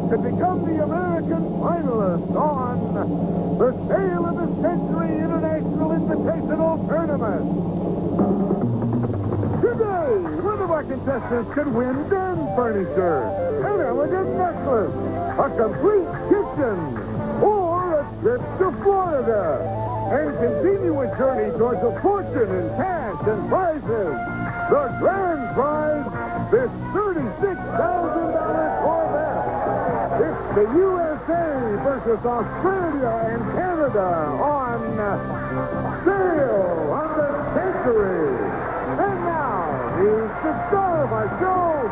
could become the American finalist on the Sale of the Century International Invitational Tournament. Today, one of our contestants could win den furniture, an elegant necklace, a complete kitchen, or a trip to Florida, and continue a journey towards a fortune in cash and prizes. The grand prize, this $36,000 Corvette. It's the USA versus Australia and Canada on Sale of the Century. And now, he's the star of our show,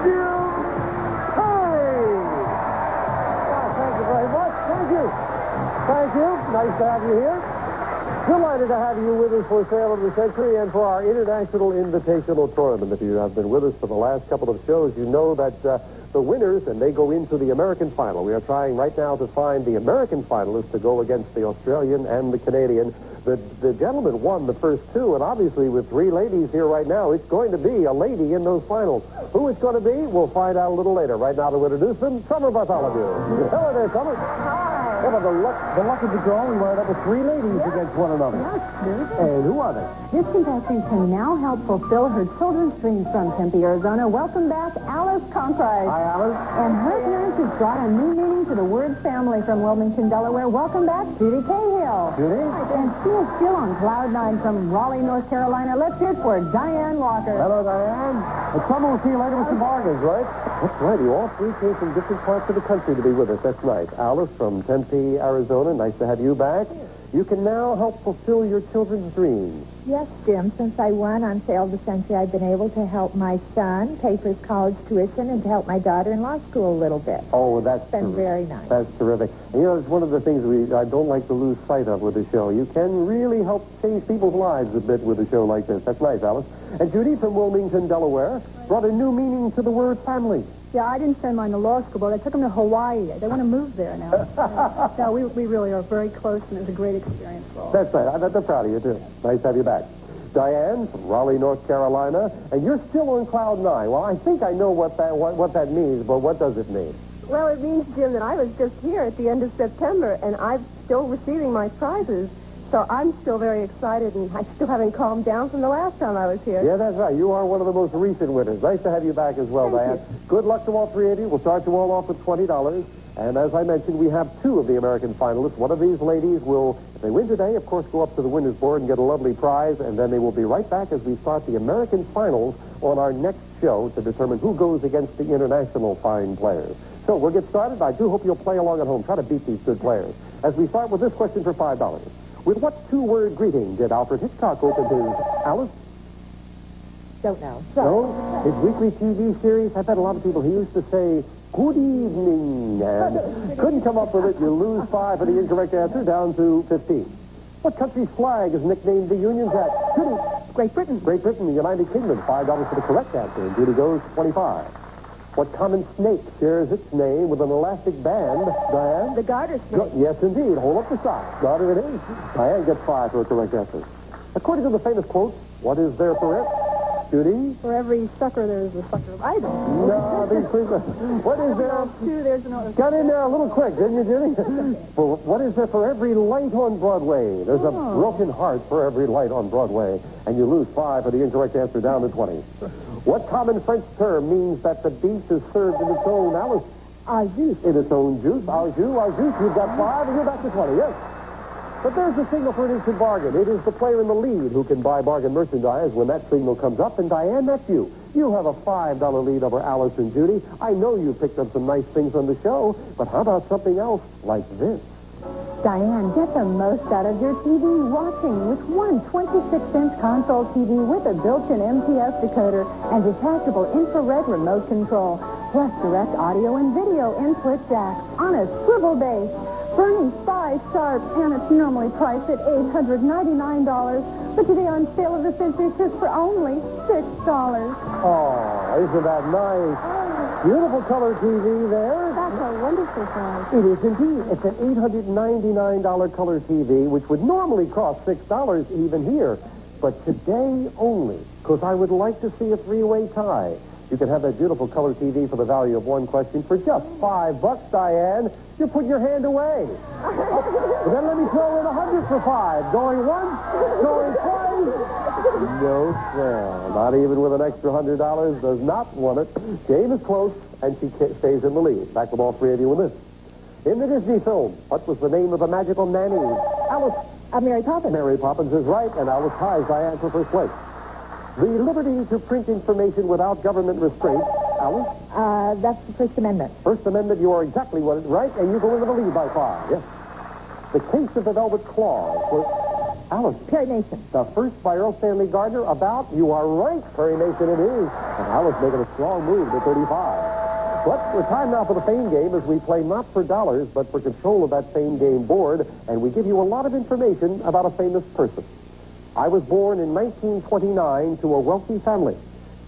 Jim Carrey. Well, thank you very much. Thank you. Thank you. Nice to have you here. Delighted to have you with us for Sale of the Century and for our International Invitational Tournament. If you have been with us for the last couple of shows, you know that the winners, and they go into the American final. We are trying right now to find the American finalists to go against the Australian and the Canadian. The gentleman won the first two, and obviously with three ladies here right now, it's going to be a lady in those finals. Who it's going to be, we'll find out a little later. Right now, to introduce them, Summer Bartholomew. Hello there, Summer. Hi. Well, the luck of the draw, we wound up with three ladies against one another. Yes, good. And who are they? This contestant can now help fulfill her children's dreams from Tempe, Arizona. Welcome back, Alice Conkright. Hi, Alice. And her parents has brought a new meaning to the word family from Wilmington, Delaware. Welcome back, Judy Cahill. Judy. And she is still on cloud nine from Raleigh, North Carolina. Let's hear it for Diane Walker. Hello, Diane. And Summer will see you later with some bargains, right? That's right. You all three came from different parts of the country to be with us. That's nice. Alice from Tempe, Arizona. Nice to have you back. You can now help fulfill your children's dreams. Yes, Jim. Since I won on Sale of the Century, I've been able to help my son pay for his college tuition and to help my daughter in law school a little bit. Oh, that's It's been very nice. That's terrific. And, you know, it's one of the things I don't like to lose sight of with the show. You can really help change people's lives a bit with a show like this. That's nice, Alice. And Judy from Wilmington, Delaware, brought a new meaning to the word family. Yeah, I didn't send mine to law school, but I took them to Hawaii. They want to move there now. So we really are very close, and it was a great experience for all. That's right. I'm proud of you, too. Nice to have you back. Diane from Raleigh, North Carolina, and you're still on cloud nine. Well, I think I know what that means, but what does it mean? Well, it means, Jim, that I was just here at the end of September, and I'm still receiving my prizes. So I'm still very excited, and I still haven't calmed down from the last time I was here. Yeah, that's right. You are one of the most recent winners. Nice to have you back as well, Diane. Good luck to all three of you. We'll start you all off with $20. And as I mentioned, we have two of the American finalists. One of these ladies will, if they win today, of course, go up to the winner's board and get a lovely prize. And then they will be right back as we start the American finals on our next show to determine who goes against the international fine players. So we'll get started. I do hope you'll play along at home. Try to beat these good players. As we start with this question for $5. With what two-word greeting did Alfred Hitchcock open his Alice? Don't know. No? His weekly TV series, I bet a lot of people, he used to say, good evening, and couldn't come up with it. You lose 5 for the incorrect answer, down to 15. What country's flag is nicknamed the Union Jack? Judy. Great Britain. Great Britain, the United Kingdom. $5 for the correct answer, and Judy goes 25. What common snake shares its name with an elastic band? Diane? The garter snake. Yes, indeed. Hold up the sock. Garter it is. Diane gets 5 for a correct answer. According to the famous quote, what is there for it? Judy? For every sucker, there's a sucker of either. No, these people. What is there? Two, there's another. Got in there a little quick, didn't you, Judy? For what is there for every light on Broadway? There's a broken heart for every light on Broadway. And you lose 5 for the incorrect answer, down to 20. What common French term means that the beef is served in its own Alice? Au jus. In its own juice. Au jus. You've got 5 and you're back to 20, yes. But there's the signal for an instant bargain. It is the player in the lead who can buy bargain merchandise when that signal comes up. And Diane, that's you. You have a $5 lead over Alice and Judy. I know you picked up some nice things on the show, but how about something else like this? Diane, get the most out of your TV watching with one 26-inch console TV with a built-in MTS decoder and detachable infrared remote control, plus direct audio and video input jacks on a swivel base. Burning 5 sharp, and it's normally priced at $899, but today on Sale of the Century, it's just for only $6. Oh, isn't that nice? Beautiful color TV there. That's a wonderful prize. It is indeed. It's an $899 color TV, which would normally cost $6 even here. But today only, because I would like to see a three-way tie. You can have that beautiful color TV for the value of one question for just $5, Diane. You're putting your hand away. But then let me throw in 100 for 5. Going once, going twice. No, sir. Not even with an extra $100. Does not want it. Game is close, and she stays in the lead. Back with all three of you in this. In the Disney film, what was the name of the magical nanny? Alice. Mary Poppins. Mary Poppins is right, and Alice ties Diane for first place. The liberty to print information without government restraint. Alice? That's the First Amendment. First Amendment, you are exactly right, and you go into the lead by 5. Yes. The Case of the Velvet Claws was... Alice. Perry Mason. The first by Earl Stanley Gardner about... You are right, Perry Mason it is. And Alice making a strong move to 35. But we're time now for the Fame Game as we play not for dollars, but for control of that Fame Game board, and we give you a lot of information about a famous person. I was born in 1929 to a wealthy family.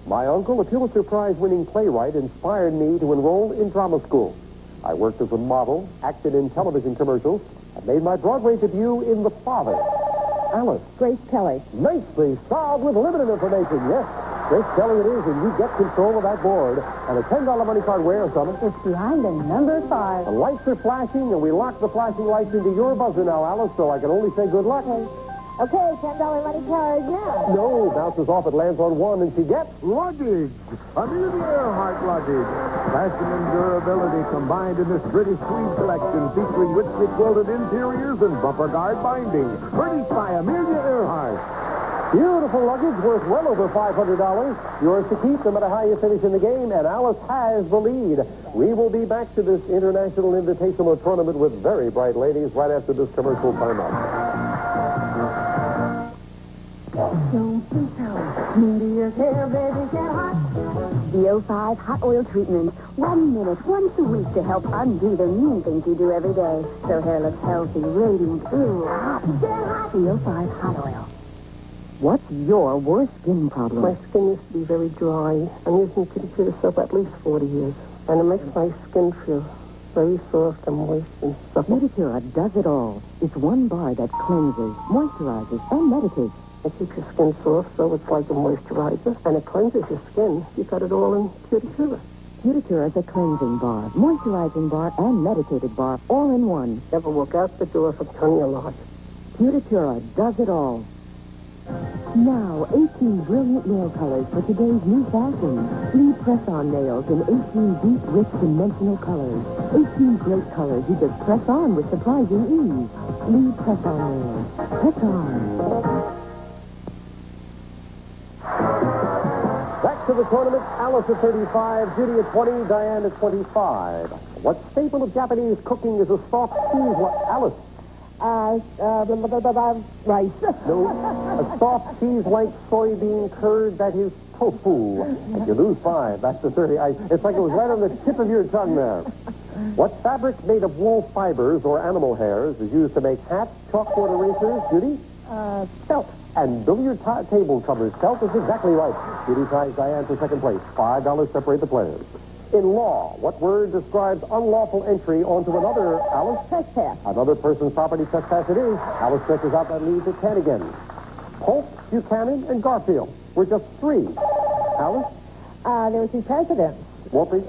My uncle, a Pulitzer Prize-winning playwright, inspired me to enroll in drama school. I worked as a model, acted in television commercials, and made my Broadway debut in The Father. Alice. Grace Kelly. Nicely solved with limited information, yes. Grace Kelly it is, and you get control of that board. And a $10 money card where, Summit? It's behind in number 5. The lights are flashing, and we lock the flashing lights into your buzzer now, Alice, so I can only say good luck. Okay, $10 money card now. No, bounces off, it lands on 1, and she gets... Luggage. Amelia Earhart luggage. Fashion and durability combined in this British tweed collection featuring richly quilted interiors and bumper guard binding. Furnished by Amelia Earhart. Beautiful luggage worth well over $500. Yours to keep no matter how you finish in the game, and Alice has the lead. We will be back to this International Invitational Tournament with very bright ladies right after this commercial timeout. Don't be so mean to your hair, baby, get hot. The 05 Hot Oil Treatment. 1 minute, once a week to help undo the mean things you do every day. So hair looks healthy, radiant, ooh, hot. Get hot. The 05 Hot Oil. What's your worst skin problem? My skin used to be very dry. I'm using Cuticura soap at least 40 years. And it makes my skin feel very soft and moist and supple. Cuticura does it all. It's one bar that cleanses, moisturizes, and medicates. It keeps your skin soft, so it's like a moisturizer. And it cleanses your skin. You got it all in Cuticura. Cuticura is a cleansing bar, moisturizing bar, and medicated bar, all in one. Never walk out the door from Tony a lot. Cuticura does it all. Now, 18 brilliant nail colors for today's new fashion. Lee press-on nails in 18 deep, rich, dimensional colors. 18 great colors you just press on with surprising ease. Lee press-on nails. Press on. Back to the tournament. Alice at 35, Judy at 20, Diane at 25. What staple of Japanese cooking is a soft cheese? Alice. Rice. No, a soft cheese-like soybean curd that is tofu. And you lose 5. That's the 30. It's like it was right on the tip of your tongue there. What fabric made of wool fibers or animal hairs is used to make hats, chalkboard erasers? Judy? Felt. And billiard table covers. Felt is exactly right. Judy ties Diane for second place. $5 separate the players. In law, what word describes unlawful entry onto another, Alice? Trespass. Another person's property trespass it is. Alice stretches out that lead to 10 again. Polk, Buchanan, and Garfield were just 3. Alice? There were 3 presidents. Wolfie?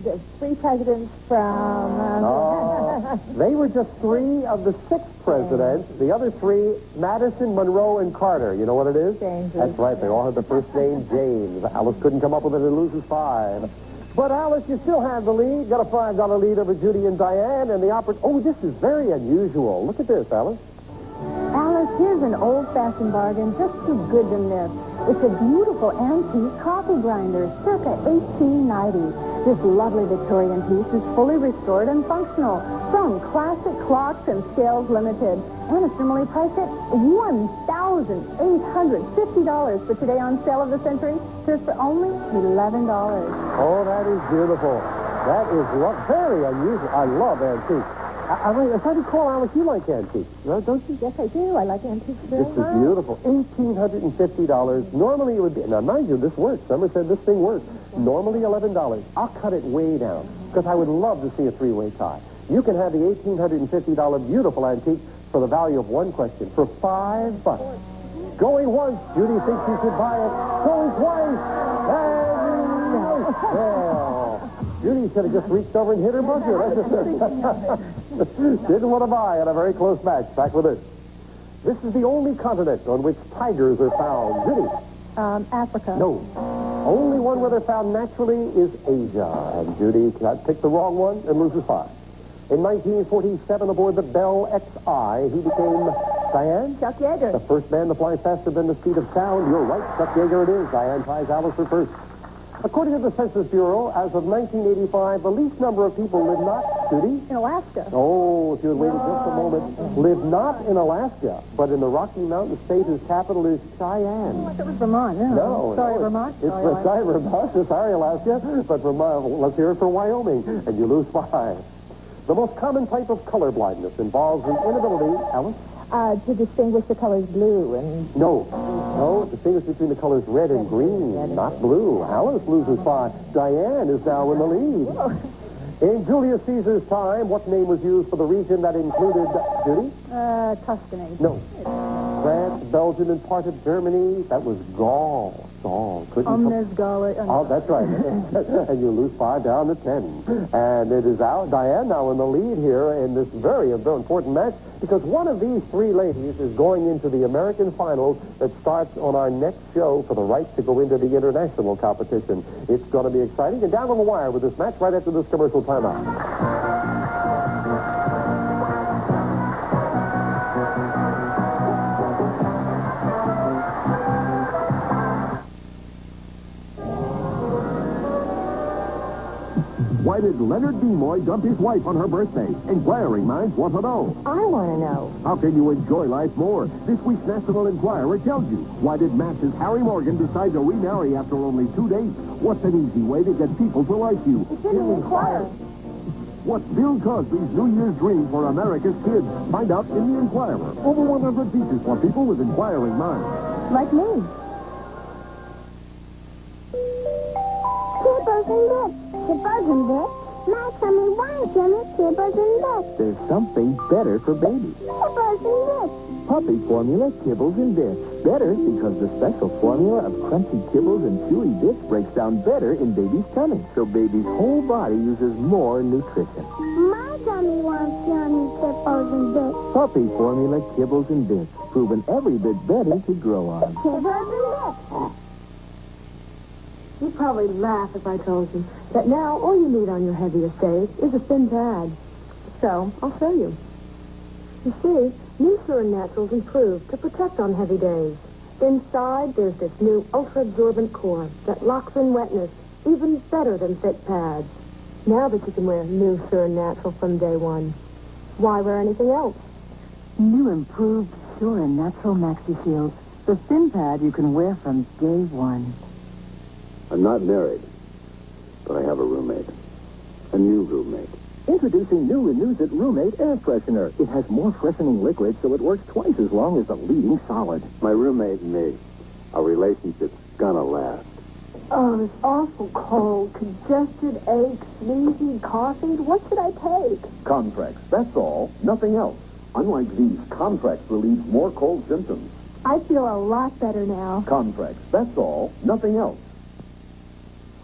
The 3 presidents from... They were just 3 of the 6 presidents. The other 3, Madison, Monroe, and Carter. You know what it is? James. That's right. They all had the first name James. Alice couldn't come up with it and loses 5. But, Alice, you still have the lead. Got a $5 lead over Judy and Diane, and the Oh, this is very unusual. Look at this, Alice. Alice, here's an old-fashioned bargain just too good to miss. It's a beautiful antique coffee grinder, circa 1890. This lovely Victorian piece is fully restored and functional from Classic Clocks and Scales Limited. And it's normally priced at $1,850, but today on Sale of the Century, just for only $11. Oh, that is beautiful. That is very unusual. I love antiques. If I recall, Alice, you like antiques, don't you? Yes, I do. I like antiques very This is much. beautiful. $1,850. Normally it would be... Now, mind you, this works. Summer said this thing works. Normally $11. I'll cut it way down because I would love to see a 3-way tie. You can have the $1,850 beautiful antique for the value of one question for $5. Going once, Judy thinks you should buy it. Going twice, and Well, Judy should have just reached over and hit her buzzer. Didn't want to buy in a very close match. Back with it. This is the only continent on which tigers are found. Judy. Africa. No. Only one where they're found naturally is Asia. And Judy picked the wrong one and loses 5. In 1947, aboard the Bell XI, he became Diane? Chuck Yeager. The first man to fly faster than the speed of sound. You're right, Chuck Yeager it is. Diane tries Alice for first. According to the Census Bureau, as of 1985, the least number of people live not, Judy? In Alaska. Oh, if you had waited just a moment. Live not in Alaska, but in the Rocky Mountain state whose capital is Cheyenne. It was Vermont. Yeah. No. Sorry, Vermont. It's sorry, Vermont. Sorry, Alaska. But let's hear it for Wyoming. And you lose 5. The most common type of color blindness involves the inability, Alice? To distinguish the colors blue and... No, distinguish between the colors red and green, not blue. Alice loses 5. Diane is now in the lead. In Julius Caesar's time, what name was used for the region that included, Judy? Tuscany. No. France, Belgium, and part of Germany. That was Gaul. Omnes Gaul. Oh, that's right. And you lose 5 down to 10. And it is Diane now in the lead here in this very important match because one of these 3 ladies is going into the American finals that starts on our next show for the right to go into the international competition. It's going to be exciting. And down on the wire with this match right after this commercial timeout. Why did Leonard Nimoy dump his wife on her birthday? Inquiring minds want to know. I want to know. How can you enjoy life more? This week's National Enquirer tells you. Why did Max's Harry Morgan decide to remarry after only 2 dates? What's an easy way to get people to like you? It's in the Enquirer. What's Bill Cosby's New Year's dream for America's kids? Find out in the Enquirer. Over 100 features for people with inquiring minds. Like me. Kibbles and bits. Kibbles and bits. My tummy wants Jimmy kibbles and bits. There's something better for babies. Kibbles and bits. Puppy formula kibbles and bits. Better because the special formula of crunchy kibbles and chewy bits breaks down better in baby's tummy. So baby's whole body uses more nutrition. My tummy wants yummy kibbles and bits. Puppy formula kibbles and bits. Proven every bit better to grow on. Kibbles and bits. You'd probably laugh if I told you that now all you need on your heaviest days is a thin pad. So, I'll show you. You see, new Sure Naturals improved to protect on heavy days. Inside, there's this new ultra-absorbent core that locks in wetness even better than thick pads. Now that you can wear new Sure Natural from day one, why wear anything else? New improved Sure and Natural Maxi Shield. The thin pad you can wear from day one. I'm not married, but I have a roommate. A new roommate. Introducing new Renewsit Roommate Air Freshener. It has more freshening liquid, so it works twice as long as the leading solid. My roommate and me, our relationship's gonna last. Oh, it's awful cold. Congested, aches, sneezing, coughing. What should I take? Comtrex, that's all. Nothing else. Unlike these, Comtrex relieves more cold symptoms. I feel a lot better now. Comtrex, that's all. Nothing else.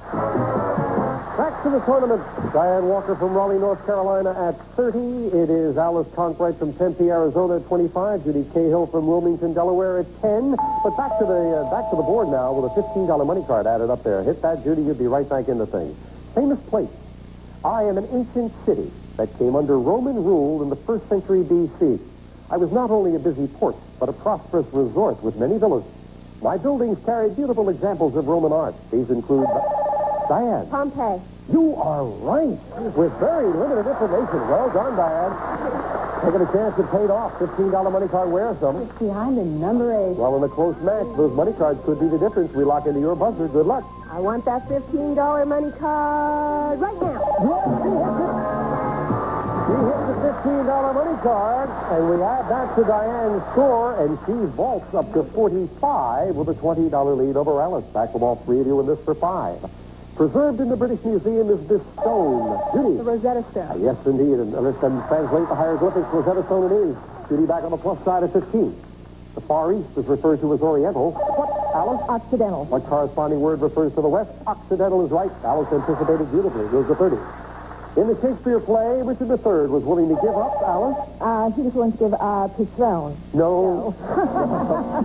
Back to the tournament. Diane Walker from Raleigh, North Carolina at 30. It is Alice Conkright from Tempe, Arizona at 25. Judy Cahill from Wilmington, Delaware at 10. But back to the board now with a $15 money card added up there. Hit that, Judy, you'd be right back into things. Famous place. I am an ancient city that came under Roman rule in the 1st century B.C. I was not only a busy port, but a prosperous resort with many villas. My buildings carry beautiful examples of Roman art. These include... Diane. Pompeii. You are right. With very limited information. Well done, Diane. Taking a chance it paid off. $15 money card wears some. Behind the number 8. Well, in a close match, those money cards could be the difference. We lock into your buzzer. Good luck. I want that $15 money card right now. She hits the $15 money card, and we add that to Diane's score, and she vaults up to 45 with a $20 lead over Alice. Back with all 3 of you in this for 5. Preserved in the British Museum is this stone. Judy. The Rosetta Stone. Yes, indeed. And let's translate the hieroglyphics. Rosetta Stone it is. Judy back on the plus side of 15. The Far East is referred to as Oriental. What Alice? Occidental. What corresponding word refers to the West? Occidental is right. Alice anticipated beautifully. Goes to 30. In the Shakespeare play, Richard III was willing to give up, Alice? He was willing to give up his throne. No.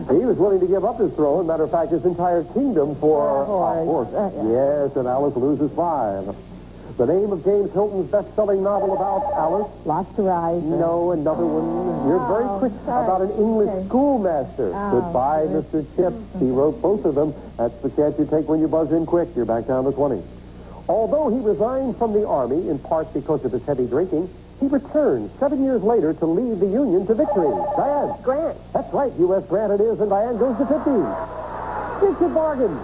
He was willing to give up his throne. Matter of fact, his entire kingdom for a horse. Yes, and Alice loses 5. The name of James Hilton's best-selling novel about Alice? Lost to Rise. No, another one. You're very quick. About an English schoolmaster. Goodbye, Mr. Chips. He wrote both of them. That's the chance you take when you buzz in quick. You're back down to 20. Although he resigned from the Army, in part because of his heavy drinking, he returned 7 years later to lead the Union to victory. Diane. Grant. That's right, U.S. Grant it is, and Diane goes to 50. It's a bargain.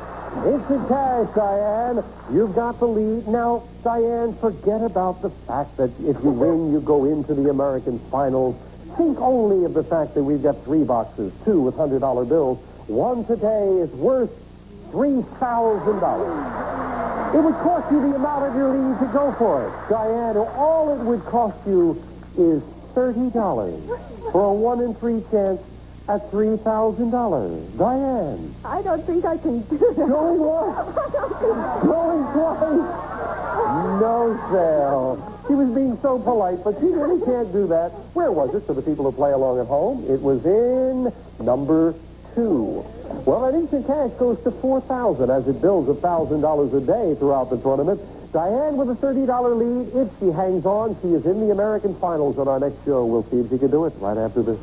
Instant cash, Diane. You've got the lead. Now, Diane, forget about the fact that if you win, you go into the American finals. Think only of the fact that we've got 3 boxes, 2 with $100 bills. One today is worth $3,000. It would cost you the amount of your lead to go for it. Diane, all it would cost you is $30 for a 1 in 3 chance at $3,000. Diane. I don't think I can do that. Going once. Going twice. No sale. She was being so polite, but she really can't do that. Where was it for the people who play along at home? It was in number 2. Well, that instant cash goes to $4,000 as it builds $1,000 a day throughout the tournament. Diane with a $30 lead. If she hangs on, she is in the American finals on our next show. We'll see if she can do it right after this.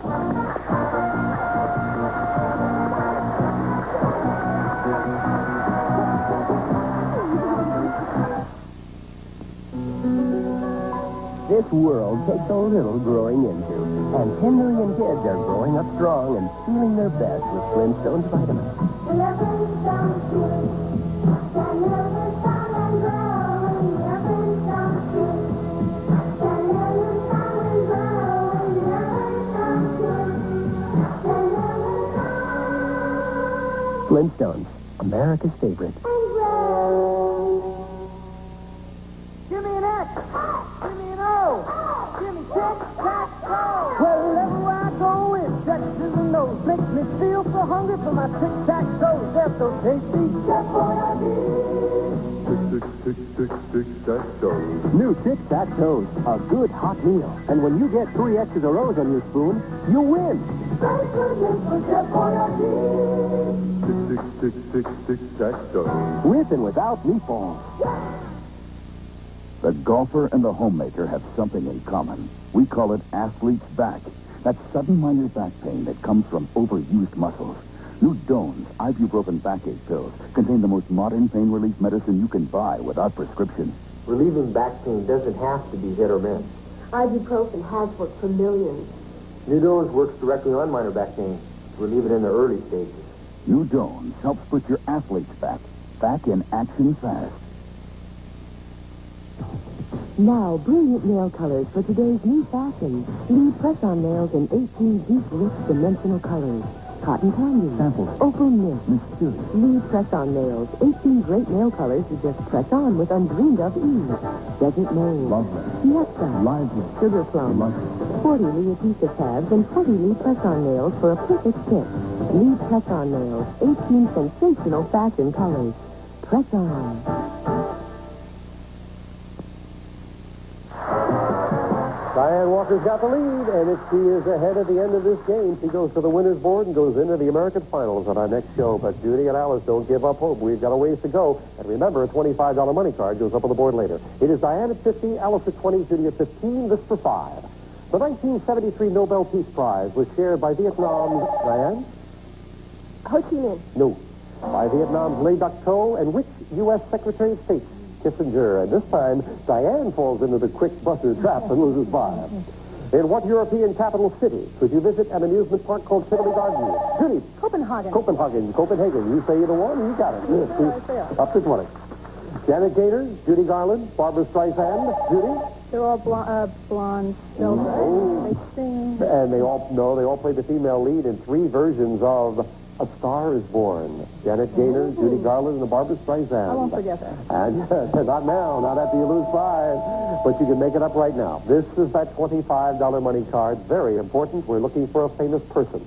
This world takes a little growing into, and 10 million kids are growing up strong and feeling their best with Flintstones vitamins. Flintstones, America's favorite. Give me an X. Give me an O. Give me tic-tac-toe. Wherever I go, it's X's and O's. Makes me feel so hungry for my tic-tac-toes. They're so tasty. Tic-tac-toes. New Tic-Tac-Toes, a good hot meal. And when you get 3 X's or O's on your spoon, you win. Tic-tac-toes. With and without meatballs. The golfer and the homemaker have something in common. We call it athlete's back. That sudden minor back pain that comes from overused muscles. New Doan's ibuprofen backache pills contain the most modern pain relief medicine you can buy without prescription. Relieving back pain doesn't have to be hit or miss. Ibuprofen has worked for millions. New Doan's works directly on minor back pain to relieve it in the early stages. New Doan's helps put your athlete's back in action fast. Now, brilliant nail colors for today's new fashion. Lead press-on nails in 18 deep, rich, dimensional colors. Cotton candy. Samples. Opal mist. Mysterious. Lead press-on nails. 18 great nail colors you just press on with undreamed-of ease. Desert mold. Lovely. Fiesta. Lively. Sugar plum. Delightful. 40 Lee adhesive tabs and 20 Lee press-on nails for a perfect fit. Lead press-on nails. 18 sensational fashion colors. Press on. Diane Walker's got the lead, and if she is ahead at the end of this game, she goes to the winner's board and goes into the American finals on our next show. But Judy and Alice, don't give up hope. We've got a ways to go. And remember, a $25 money card goes up on the board later. It is Diane at 50, Alice at 20, Judy at 15, this for 5. The 1973 Nobel Peace Prize was shared by Vietnam's, Diane? Ho Chi Minh. No. By Vietnam's Le Duc Tho and which U.S. Secretary of State? Kissinger. And this time, Diane falls into the quick buzzer trap and loses 5. In what European capital city could you visit an amusement park called Tivoli Gardens? Judy. Copenhagen. Copenhagen. You say either one, you got it. Yes, up to 20. Janet Gaynor, Judy Garland, Barbara Streisand, Judy. They're all blonde. They sing. And they all played the female lead in 3 versions of A Star is Born. Janet Gaynor, Judy Garland, and Barbara Streisand. I won't forget that. And not now, not after you lose 5. But you can make it up right now. This is that $25 money card. Very important. We're looking for a famous person.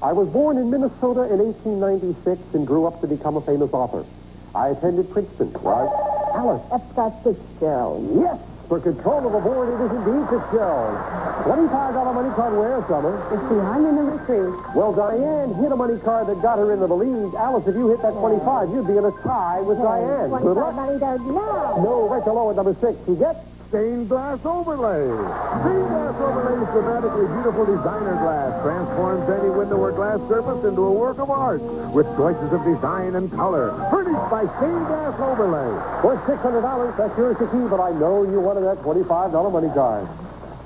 I was born in Minnesota in 1896 and grew up to become a famous author. I attended Princeton. Right? Alice. Epcot Fitzgerald. Yes, for control of the board, it is indeed Fitzgerald. $25 money card where, Summer? It's behind the number 3. Well, Diane hit a money card that got her into the lead. Alice, if you hit that 25, you'd be in a tie with Diane. Good 25 luck. money does now. No, right below at number 6. You get? Stained glass overlay. Stained glass overlay is dramatically beautiful designer glass. Transforms any window or glass surface into a work of art with choices of design and color. Furnished by stained glass overlay. Worth $600. That's yours to keep, but I know you wanted that $25 money card.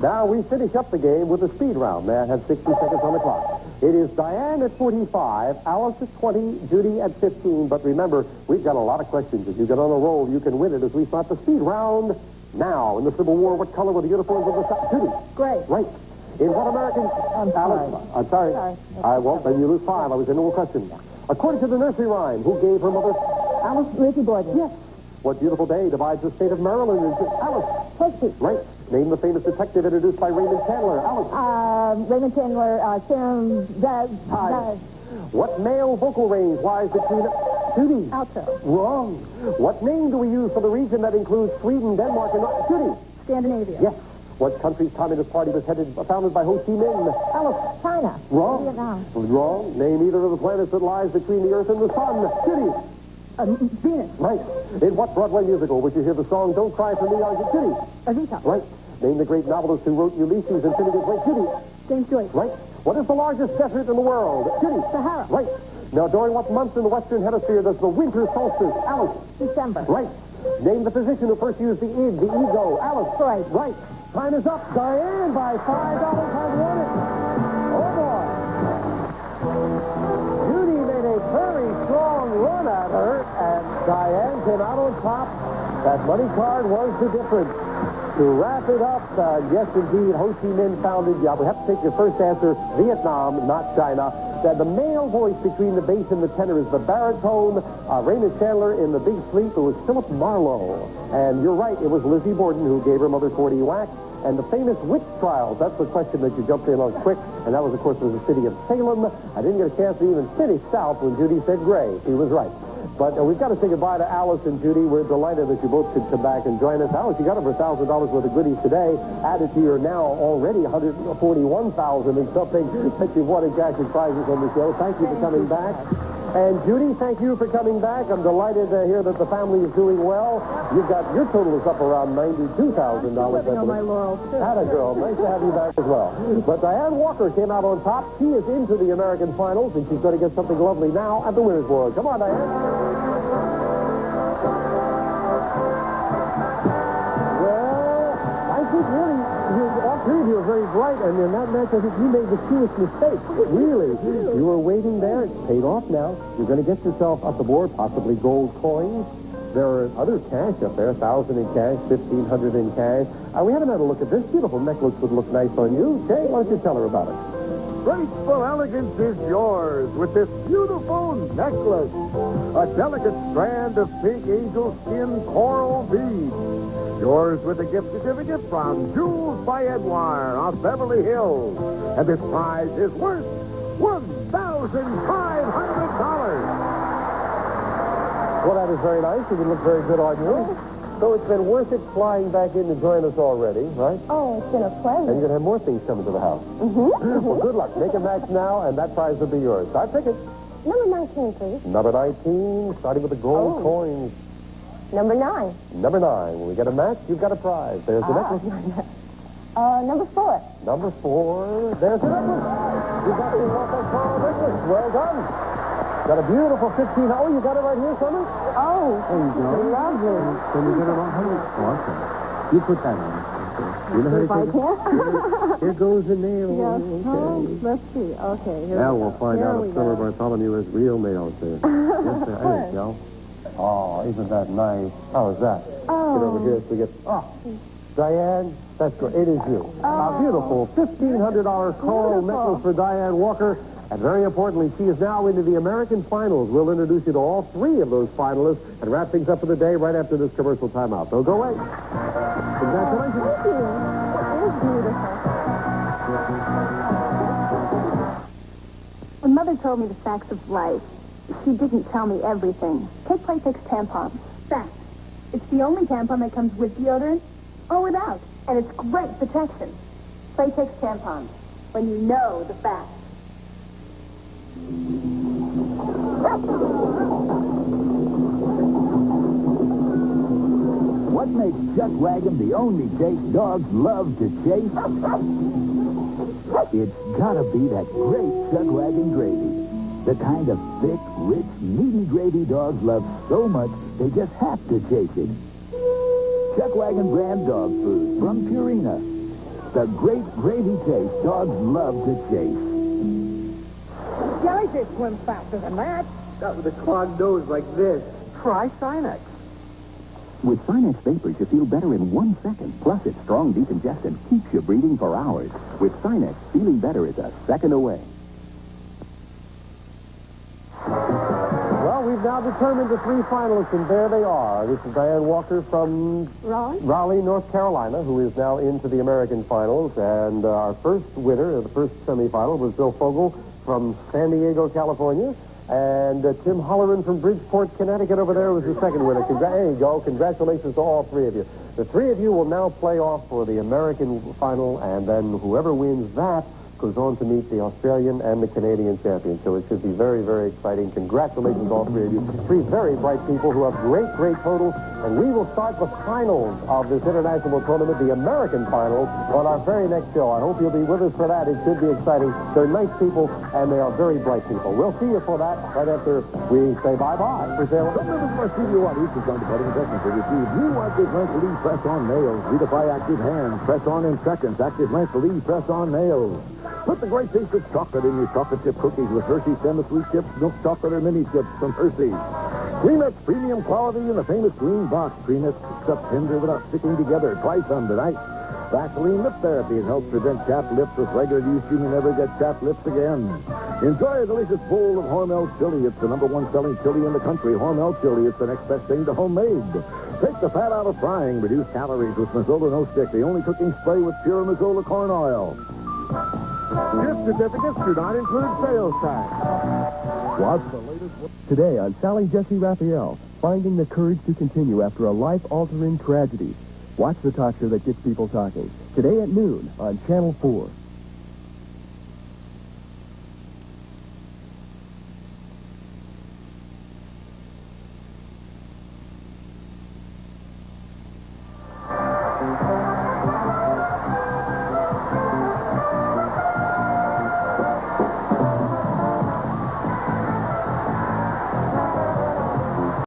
Now we finish up the game with the speed round. May I have 60 seconds on the clock? It is Diane at 45, Alice at 20, Judy at 15. But remember, we've got a lot of questions. If you get on a roll, you can win it as we start the speed round. Now, in the Civil War, what color were the uniforms of the South? Judy. Gray. Right. In what American... Alice. I'm sorry. I won't. Then you lose 5. I was into a question. According to the nursery rhyme, who gave her mother... Alice Lizzie Borden. Yes. What beautiful day divides the state of Maryland into... Alice. Texas. Right. Name the famous detective introduced by Raymond Chandler. Alice. Raymond Chandler, What male vocal range lies between... Judy. Alto. Wrong. What name do we use for the region that includes Sweden, Denmark, and... Judy. Scandinavia. Yes. What country's Communist Party was founded by Ho Chi Minh? Alice. China. Wrong. Vietnam. Wrong. Name either of the planets that lies between the Earth and the Sun. Judy. Venus. Right. In what Broadway musical would you hear the song Don't Cry for Me, Argent Judy? Evita. Right. Name the great novelist who wrote Ulysses and Finnegan's Wake. Judy. James Joyce. Right. What is the largest desert in the world? Judy. Sahara. Right. Now, during what month in the Western Hemisphere does the winter solstice? Alice. December. Right. Name the physician who first used the id, the ego. Alice. Freud. Right. Time is up. Diane, by $5, has won it. Oh, boy. Judy made a very strong run at her, and Diane came out on top. That money card was the difference. To wrap it up, yes, indeed, Ho Chi Minh founded, we have to take your first answer, Vietnam, not China. The male voice between the bass and the tenor is the baritone. Raymond Chandler in The Big Sleep, it was Philip Marlowe. And you're right, it was Lizzie Borden who gave her mother 40 whacks. And the famous witch trials, that's the question that you jumped in on quick. And that was, of course, was the city of Salem. I didn't get a chance to even finish south when Judy said gray. She was right. But we've got to say goodbye to Alice and Judy. We're delighted that you both could come back and join us. Alice, you got over $1,000 worth of goodies today. Added to your now already $141,000 and something that you've won in cash and prizes on the show. Thank you for coming back. And Judy, thank you for coming back. I'm delighted to hear that the family is doing well. You've got your total is up around $92,000. Living on my laurels, too. Atta girl. Nice to have you back as well. But Diane Walker came out on top. She is into the American finals, and she's going to get something lovely now at the Winners' Board. Come on, Diane. All three of you are very bright, and in that match, I think you made the fewest mistakes. Really. You were waiting there. It's paid off now. You're going to get yourself up the board, possibly gold coins. There are other cash up there, 1,000 in cash, 1,500 in cash. We haven't had a look at this. Beautiful necklace would look nice on you. Jay, why don't you tell her about it? Graceful elegance is yours with this beautiful necklace. A delicate strand of pink angel skin coral beads. Yours with a gift certificate from Jewels by Edouard of Beverly Hills. And this prize is worth $1,500. Well, that is very nice. It would look very good on you. So it's been worth it flying back in to join us already, right? Oh, it's been a pleasure. And you're going to have more things coming to the house. Well, good luck. Make a match now, and that prize will be yours. Start picking. Number 19, please. Number 19, starting with the gold coins. Number 9. Number 9. When we get a match, you've got a prize. There's the necklace. Number 4. Number 4. There's the necklace. You got the coral necklace. Well done. Got a beautiful 15. Oh, you got it right here, Summer? Oh, there you go. lovely. Can you get it on her? Awesome. You put that on. You know how to take it? Here goes the nail. Yes. Okay. Oh, let's see. Okay. Here Now we we'll go. find Here out we if Summer go. Bartholomew has real nails there. Yes, there you go. Oh, isn't that nice? How is that? Oh. Get over here so we get... Oh, Diane, that's good. It is you. A beautiful $1,500 coral necklace for Diane Walker. And very importantly, she is now into the American finals. We'll introduce you to all 3 of those finalists and wrap things up for the day right after this commercial timeout. So go away. Congratulations. Thank you. It is beautiful. When Mother told me the facts of life, she didn't tell me everything. Take Playtex tampons. Fact. It's the only tampon that comes with deodorant or without. And it's great protection. Playtex tampons. When you know the facts. What makes Chuck Wagon the only chase dogs love to chase? It's gotta be that great Chuck Wagon gravy. The kind of thick, rich, meaty gravy dogs love so much they just have to chase it. Chuck Wagon brand dog food from Purina. The great gravy taste dogs love to chase. Jellyfish swim faster than that. Not with a clogged nose like this. Try Sinex. With Sinex Vapors, you feel better in 1 second. Plus, its strong decongestant keeps you breathing for hours. With Sinex, feeling better is a second away. Well, we've now determined the 3 finalists, and there they are. This is Diane Walker from Raleigh, North Carolina, who is now into the American finals. And our first winner of the first semifinal was Bill Fogel from San Diego, California. And Tim Holleran from Bridgeport, Connecticut over there was the second winner. There you go. Congratulations to all 3 of you. The 3 of you will now play off for the American final, and then whoever wins that goes on to meet the Australian and the Canadian champions. So it should be very, very exciting. Congratulations to all 3 of you. 3 very bright people who have great, great totals. And we will start the finals of this international tournament, the American finals, on our very next show. I hope you'll be with us for that. It should be exciting. They're nice people, and they are very bright people. We'll see you for that right after we say bye-bye for Salem. Studio Audience is going to put investment for you. You want this length relief press-on nails. Redefy active hands. Press on in seconds. Active length relief press-on nails. Put the great taste of chocolate in your chocolate chip cookies with Hershey's semi-sweet chips, milk chocolate, or mini chips from Hershey's. Kleenex premium quality in the famous green box. Kleenex picks up tender without sticking together. Try some tonight. Vaseline lip therapy. It helps prevent chapped lips. With regular use, you may never get chapped lips again. Enjoy a delicious bowl of Hormel chili. It's the #1 selling chili in the country. Hormel chili. It's the next best thing to homemade. Take the fat out of frying. Reduce calories with Mazola No Stick, the only cooking spray with pure Mazola corn oil. Gift certificates do not include sales tax. Watch the latest today on Sally Jesse Raphael, finding the courage to continue after a life-altering tragedy. Watch the talk show that gets people talking. Today at noon on Channel 4.